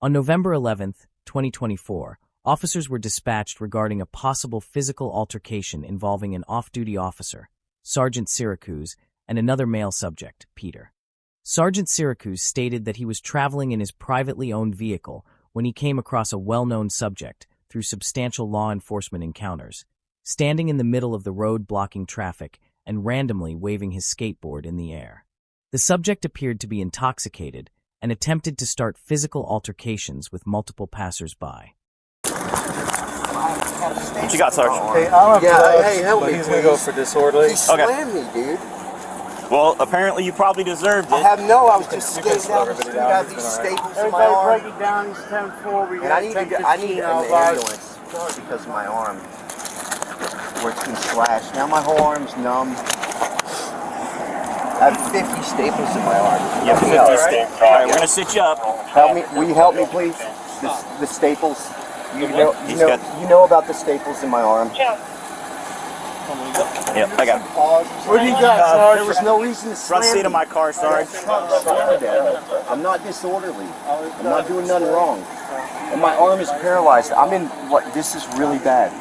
On November 11, 2024, officers were dispatched regarding a possible physical altercation involving an off-duty officer, Sergeant Siracuse, and another male subject, Peter. Sergeant Siracuse stated that he was traveling in his privately owned vehicle when he came across a well-known subject through substantial law enforcement encounters, standing in the middle of the road blocking traffic and randomly waving his skateboard in the air. The subject appeared to be intoxicated and attempted to start physical altercations with multiple passersby. What you got, Sergeant? Hey, hey, help me, He's gonna go for disorderly. He slammed me, dude. Well, apparently you probably deserved it. I was just skating down the street. I have these staples in my arm. Break it down. He's 10-4. And I need an ambulance because of my arm, where it's been slashed. Now my whole arm's numb. I have 50 staples in my arm. You have 50 staples. All right, we're gonna sit you up. Help me. Will you help me, please? The staples. You know about the staples in my arm. Yep, I got it. What do you got, Sarge? There was no reason to slam Front seat of my car, Sarge. I'm not disorderly. I'm not doing nothing wrong. And my arm is paralyzed. I'm in what? This is really bad.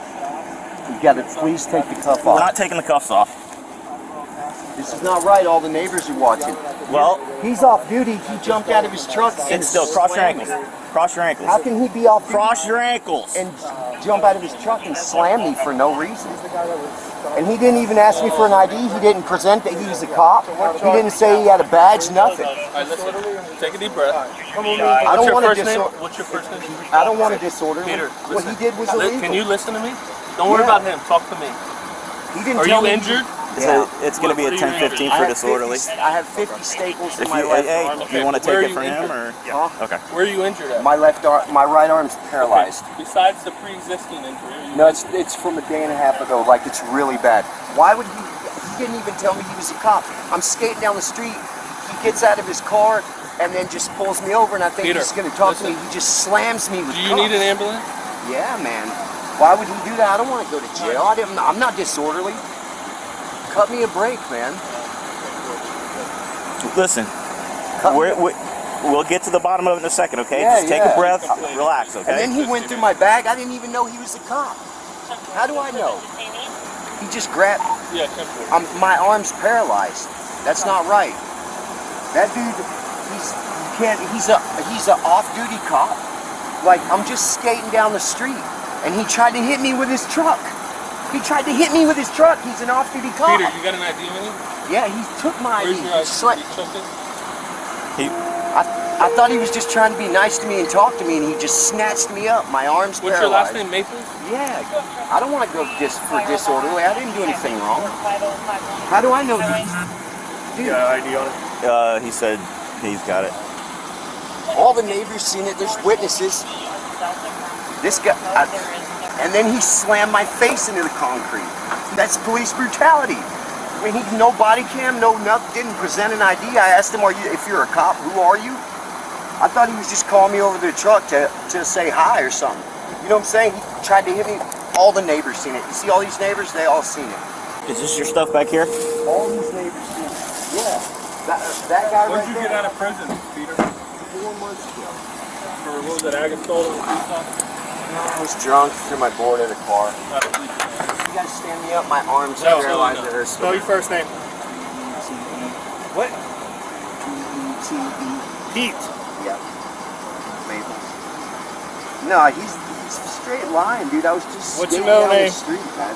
You got to please take the cuff We're off. not taking the cuffs off. This is not right. All the neighbors are watching. Well, He's off duty. He jumped out of his truck. sit still. Cross your ankles. Cross your ankles. How can he be off duty Cross your ankles. and jump out of his truck and slam me for no reason? And he didn't even ask me for an ID. He didn't present that he was a cop. He didn't say he had a badge. Nothing. All right, listen. Take a deep breath. I don't want to disorder. What's your first name? I don't want to disorder. Peter, What he did was Can illegal. you listen to me? Don't worry about him. Talk to me. He didn't Are tell you me. injured? It's going to be a 10-15 for disorderly. I have 50 staples in If my you, left hey, arm. do you want to Where take are it for you him injured? or? Huh? Okay. Where are you injured at? My right arm's paralyzed. Besides the pre-existing injury. Are you No, it's from a day and a half ago. Like, it's really bad. Why would he? He didn't even tell me he was a cop. I'm skating down the street. He gets out of his car and then just pulls me over, and I think Peter, he's going to talk to me. He just slams me with Do you need an cuffs. ambulance? Yeah, man. Why would he do that? I don't want to go to jail. I'm not disorderly. Cut me a break, man. Listen, we'll get to the bottom of it in a second, okay? Yeah, Just take a breath, relax, okay? And then he went through my bag. I didn't even know he was a cop. How do I know? He just grabbed. Yeah, 10-4. My arm's paralyzed. That's not right. That dude, he's a off-duty cop. Like, I'm just skating down the street, and he tried to hit me with his truck. He's an off-duty cop. Peter, you got an ID on you? Yeah, he took my ID. Where's your ID? You took it? I thought he was just trying to be nice to me and talk to me, and he just snatched me up. My arm's What's your paralyzed. last name, Maple? Yeah, I don't want to go for disorderly. I didn't do anything wrong. How do I know these? Dude, ID on it? He said he's got it. all the neighbors seen it. There's witnesses. This guy, and then he slammed my face into the concrete. That's police brutality. I mean, no body cam, no nothing. Didn't present an ID. I asked him, if you're a cop, who are you? I thought he was just calling me over to the truck to say hi or something. You know what I'm saying? He tried to hit me. All the neighbors seen it. You see all these neighbors? They all seen it. Is this your stuff back here? All these neighbors seen it. Yeah. That guy When right did you there. get out of prison, Peter? 4 months ago. For what was it, Agastol and I was drunk, threw my board at a car. You guys stand me up. My arms are paralyzed. It hurts. Spell your first name. What? P-E-T-E. Pete. Yeah. Maple. No, he's straight line, dude. I was just What's your skating middle down name? the street, man.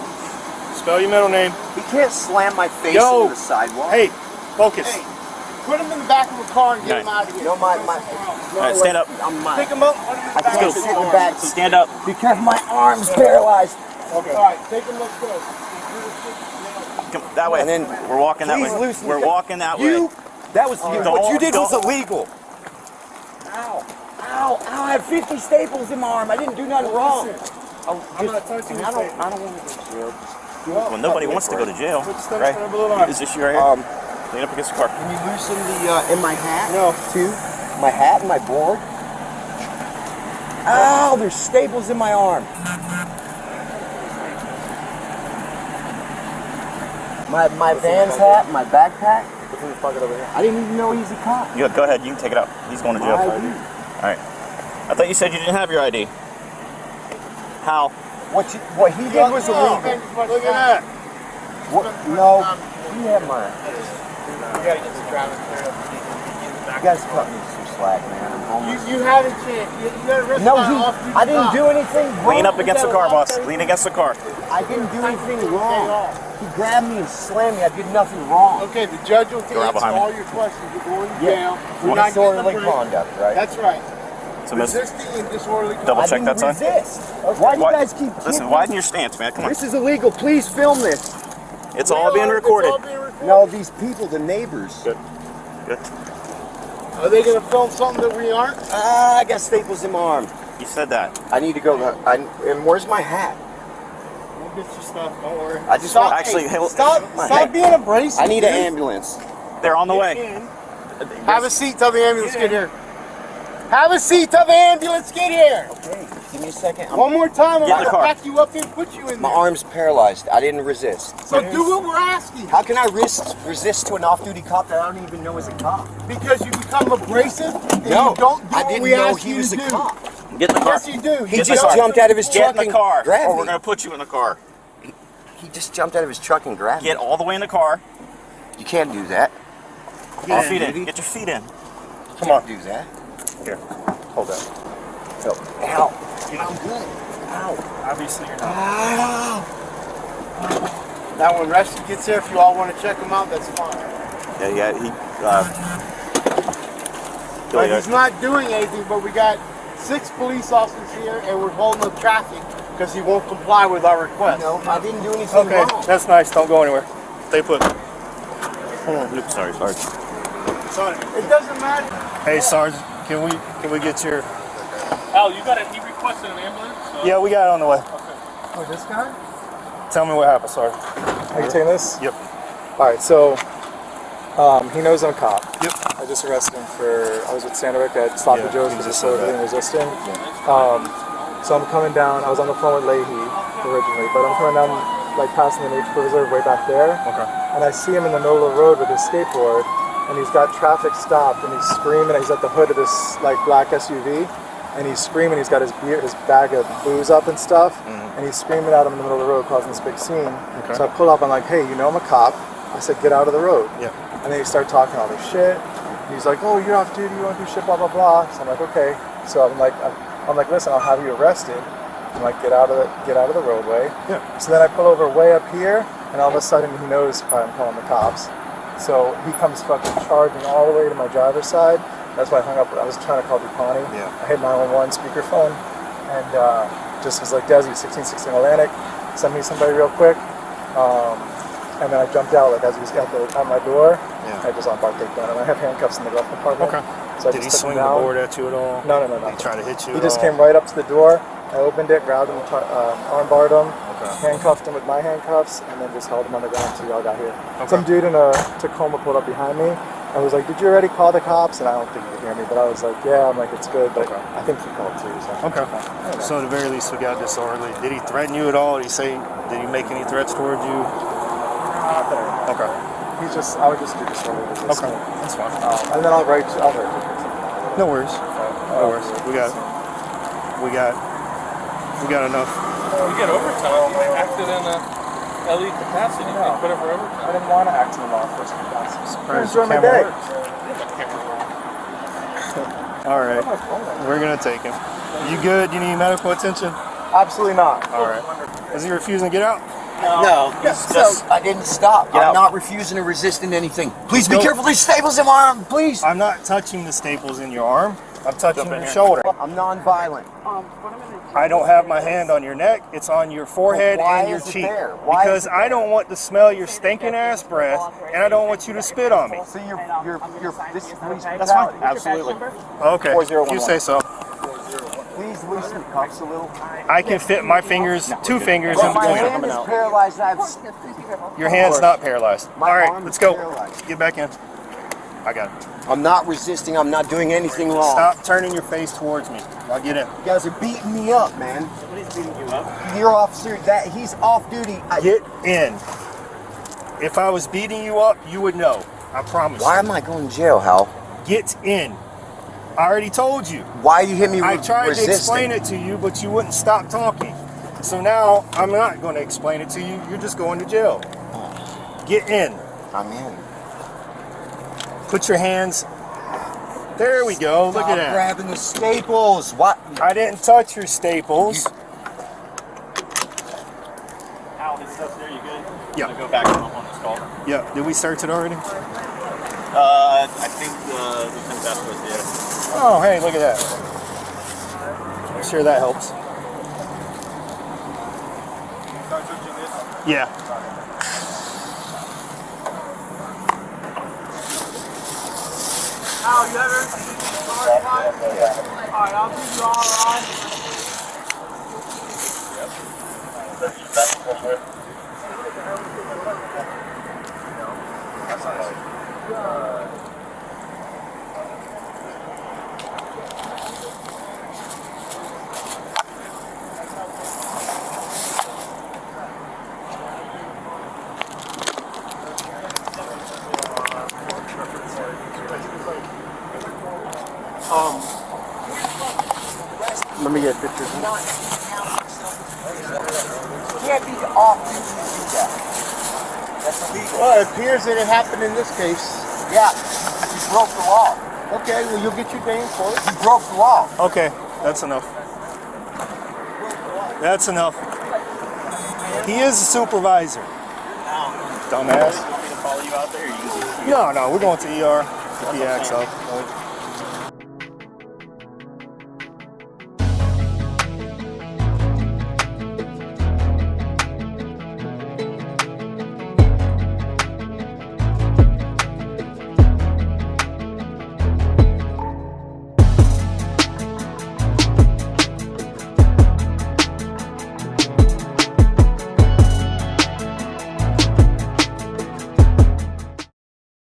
Spell your middle name. He can't slam my face Yo. into the sidewalk. Hey, focus. Hey, put him in the back of a car and get him out of here. You know, my All right, stand up. Pick him up, put him in the I back can't of the sit in the car. back Stand up. because my arm's paralyzed. Okay. All right, take him, let's go. Come that way. And then we're walking that please way. loosen We're your- walking that way. That was what you did was don't- illegal. Ow, ow, ow! I have 50 staples in my arm. I didn't do nothing wrong. I'm gonna touch you. I don't want to go to jail. Well, nobody wants to go to jail, right? Is this you right here? Lean up against the car. Can you loosen the in my hat? No. Too. My hat and my board. Ow! There's staples in my arm. My Vans hat, my backpack. I didn't even know he's a cop. Go ahead. You can take it out. He's going to jail. My All ID. right. I thought you said you didn't have your ID. How? What he did was illegal. Look at that. What? No, he had mine. You guys cut me some slack, man. I'm homeless. You had a chance. You got a risk. No, I didn't do anything wrong. Lean up against the car, boss. Lean against the car. I didn't do anything wrong. He grabbed me and slammed me. I did nothing wrong. Okay, the judge will Go out answer behind me. all your questions. You're going to jail. For We're not getting disorderly a break. conduct, right? That's right. So, miss, Resisting and disorderly conduct. double check that sign. Resist. Why do you guys keep Listen, widen your stance, man. Come on. This is illegal. Please film this. It's all being recorded. It's all being recorded. No, these people, the neighbors. Good. Good. Are they going to film something that we aren't? I got staples in my arm. You said that. I need to go. And where's my hat? We'll get your stuff. Don't worry. I just Stop. want. Actually, Stop being abrasive. I need an ambulance. they're on the way. Have a seat till the ambulance get here. Have a seat till the ambulance get here. Okay, give me a second. One more time, I'm Get in the going to car. back you up and put you in My there. arm's paralyzed. I didn't resist. So do what we're asking. How can I resist to an off-duty cop that I don't even know is a cop? Because you become abrasive and No, you don't do I what didn't we know ask he you was to a do. cop. Get in the car. Yes, you do. He Get in just the car. jumped out of his Get truck in the car, and grabbed or me. we're going to put you in the car. He just jumped out of his truck and grabbed Get me. all the way in the car. You can't do that. Get your feet in. Get your feet in. Come on. Do that. Here. Hold that. So, ow. I'm good. Ow. Obviously, you're not. Ow. Now when Rusty gets here, if you all want to check him out, that's fine. Yeah, he. But he's not doing anything, but we got 6 police officers here and we're holding up traffic because he won't comply with our request. No, I didn't do anything Okay, wrong. that's nice. Don't go anywhere. Stay put. Sorry, Sarge. It doesn't matter. Hey, Sarge, can we get your? Al, you he requested an ambulance? Yeah, we got it on the way. Oh, this guy? Tell me what happened, Sarge. Are you taking this? Yep. All right, so he knows I'm a cop. Yep. I just arrested him I was with Sanderick at Sloppy Yeah, Joe's he for just said disorderly that. and resisting. So I'm coming down, I was on the phone with Leahy originally, but I'm coming down like passing the nature preserve way back there. Okay. And I see him in the middle of the road with his skateboard, and he's got traffic stopped, and he's screaming. He's at the hood of this like black SUV, and he's screaming. He's got his bag of booze up and stuff, and he's screaming at him in the middle of the road, causing this big scene. Okay. So I pull up. I'm like, "Hey, you know I'm a cop." I said, "Get out of the road." Yeah. And then he started talking all this shit. He's like, "Oh, you're off duty. You want to do shit, blah blah blah." So I'm like, "Okay." So I'm like, "Listen, I'll have you arrested." I'm like, get out of the roadway. Yeah. So then I pull over way up here, and all of a sudden he knows I'm calling the cops. So he comes fucking charging all the way to my driver's side. That's why I hung up. I was trying to call Dupani. Yeah. I hit 911 speakerphone, and just was like, Desi, 1616 Atlantic, send me somebody real quick. And then I jumped out like as he was at my door. Yeah. I just unbarked the gun, and I have handcuffs in the glove compartment. Okay. So I Did he just took swing him the down. board at you at all? No. Did he try to hit you? He at just all? came right up to the door. I opened it, grabbed him, arm barred him, Okay. handcuffed him with my handcuffs, and then just held him on the ground until y'all got here. Okay. Some dude in a Tacoma pulled up behind me. I was like, "Did you already call the cops?" And I don't think he could hear me, but I was like, "Yeah." I'm like, "It's good," but Okay. I think he called too. So. Okay. So at the very least, we got disorderly. Did he threaten you at all? Did he make any threats towards you? Not there. Okay. I would just do disorderly resisting. Okay. That's fine. And then I'll write you. No worries. No worries. We got enough. You get overtime. You acted in a LE capacity. You No. put it for I overtime. didn't want to act in the law enforcement capacity. Surprised Enjoy the my camera day. works. All right. We're gonna take him. You good? You need medical attention? Absolutely not. All right. Is he refusing to get out? No, I didn't stop. Get I'm out. not refusing or resisting anything. Please be Go. careful. There's staples in my arm. Please. I'm not touching the staples in your arm. I'm touching your shoulder. I'm non-violent. I don't have my hand on your neck. It's on your forehead Well, why and your is it cheek. there? Why Because is it I don't want to smell your stinking ass breath, and I don't want you to spit on me. So this is police That's fine. brutality. Absolutely. Okay. 4011. You say so. Please loosen the cuffs a little. I can fit my fingers, 2 fingers in My between hand them. is paralyzed. Your hand's not paralyzed. My All right, arm let's is go. paralyzed. Get back in. I got it. I'm not resisting. I'm not doing anything wrong. Stop turning your face towards me. I'll get in. You guys are beating me up, man. What is beating you up? Your officer, he's off duty. Get in. If I was beating you up, you would know. I promise. Why am I going to jail, Hal? Get in. I already told you. Why you hit me I with tried resisting? to explain it to you, but you wouldn't stop talking. So now I'm not going to explain it to you. You're just going to jail. Get in. I'm in. Put your hands. There we go. Look at Stop that. grabbing the staples. What? I didn't touch your staples. Al, this stuff's there. You good? Yeah. Go back and up on this call. Yeah. Did we search it already? I think the confessor was there. Oh, hey, look at that. I'm sure that helps. Yeah. Al, you have everything? Alright, I'll give you all right. Let me get pictures. Can't be off duty to do that. That's illegal. Well, it appears that it happened in this case. Yeah, you broke the law. Okay, well, you'll get your day in court. You broke the law. Okay, that's enough. That's enough. He is a supervisor. Dumbass. Want me to follow you out there? Or you No, we're going to ER. Get the axe out.